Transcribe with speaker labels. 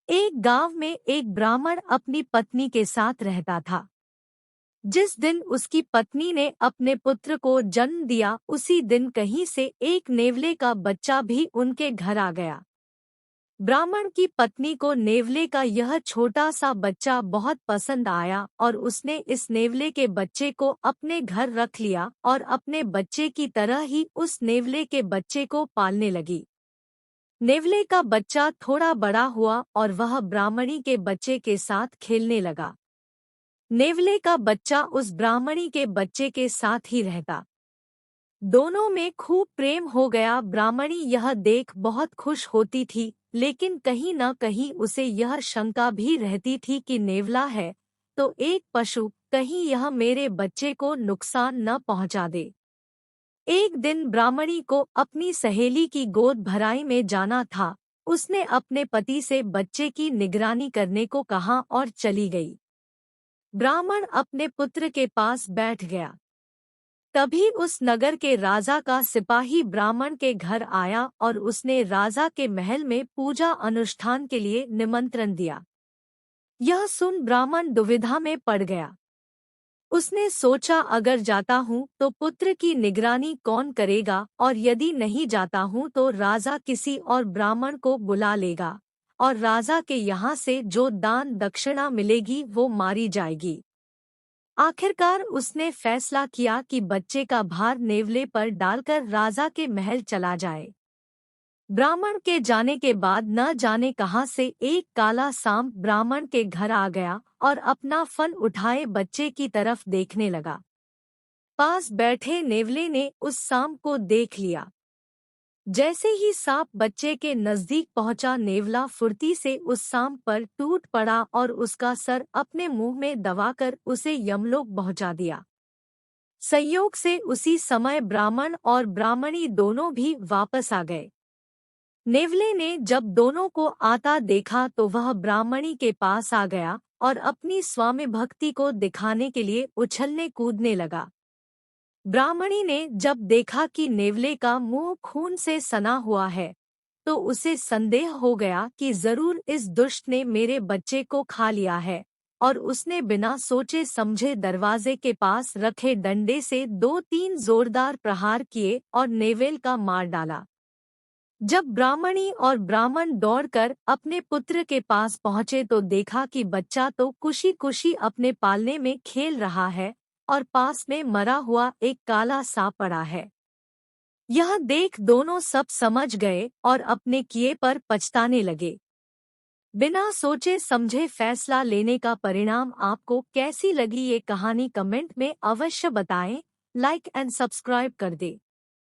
Speaker 1: एक गांव में एक ब्राह्मण अपनी पत्नी के साथ रहता था। जिस दिन उसकी पत्नी ने अपने पुत्र को जन्म दिया, उसी दिन कहीं से एक नेवले का बच्चा भी उनके घर आ गया। ब्राह्मण की पत्नी को नेवले का यह छोटा सा बच्चा बहुत पसंद आया और उसने इस नेवले के बच्चे को अपने घर रख लिया और अपने बच्चे की तरह ही उस नेवले के बच्चे को पालने लगी। नेवले का बच्चा थोड़ा बड़ा हुआ और वह ब्राह्मणी के बच्चे के साथ खेलने लगा। नेवले का बच्चा उस ब्राह्मणी के बच्चे के साथ ही रहता। दोनों में खूब प्रेम हो गया। ब्राह्मणी यह देख बहुत खुश होती थी, लेकिन कहीं न कहीं उसे यह शंका भी रहती थी कि नेवला है तो एक पशु, कहीं यह मेरे बच्चे को नुकसान न पहुंचा दे। एक दिन ब्राह्मणी को अपनी सहेली की गोद भराई में जाना था। उसने अपने पति से बच्चे की निगरानी करने को कहा और चली गई। ब्राह्मण अपने पुत्र के पास बैठ गया। तभी उस नगर के राजा का सिपाही ब्राह्मण के घर आया और उसने राजा के महल में पूजा अनुष्ठान के लिए निमंत्रण दिया। यह सुन ब्राह्मण दुविधा में पड़ गया। उसने सोचा, अगर जाता हूँ तो पुत्र की निगरानी कौन करेगा, और यदि नहीं जाता हूँ तो राजा किसी और ब्राह्मण को बुला लेगा और राजा के यहाँ से जो दान दक्षिणा मिलेगी वो मारी जाएगी। आखिरकार उसने फैसला किया कि बच्चे का भार नेवले पर डालकर राजा के महल चला जाए। ब्राह्मण के जाने के बाद न जाने कहाँ से एक काला सांप ब्राह्मण के घर आ गया और अपना फन उठाए बच्चे की तरफ देखने लगा। पास बैठे नेवले ने उस सांप को देख लिया। जैसे ही सांप बच्चे के नजदीक पहुंचा, नेवला फुर्ती से उस सांप पर टूट पड़ा और उसका सर अपने मुंह में दबाकर उसे यमलोक पहुंचा दिया। संयोग से उसी समय ब्राह्मण और ब्राह्मणी दोनों भी वापस आ गए। नेवले ने जब दोनों को आता देखा तो वह ब्राह्मणी के पास आ गया और अपनी स्वामी भक्ति को दिखाने के लिए उछलने कूदने लगा। ब्राह्मणी ने जब देखा कि नेवले का मुंह खून से सना हुआ है तो उसे संदेह हो गया कि जरूर इस दुष्ट ने मेरे बच्चे को खा लिया है, और उसने बिना सोचे समझे दरवाजे के पास रखे डंडे से 2-3 जोरदार प्रहार किए और नेवल का मार डाला। जब ब्राह्मणी और ब्राह्मण दौड़कर अपने पुत्र के पास पहुंचे तो देखा कि बच्चा तो खुशी खुशी अपने पालने में खेल रहा है और पास में मरा हुआ एक काला सांप पड़ा है। यह देख दोनों सब समझ गए और अपने किए पर पछताने लगे। बिना सोचे समझे फैसला लेने का परिणाम आपको कैसी लगी ये कहानी कमेंट में अवश्य बताएं। लाइक एंड सब्सक्राइब कर दे।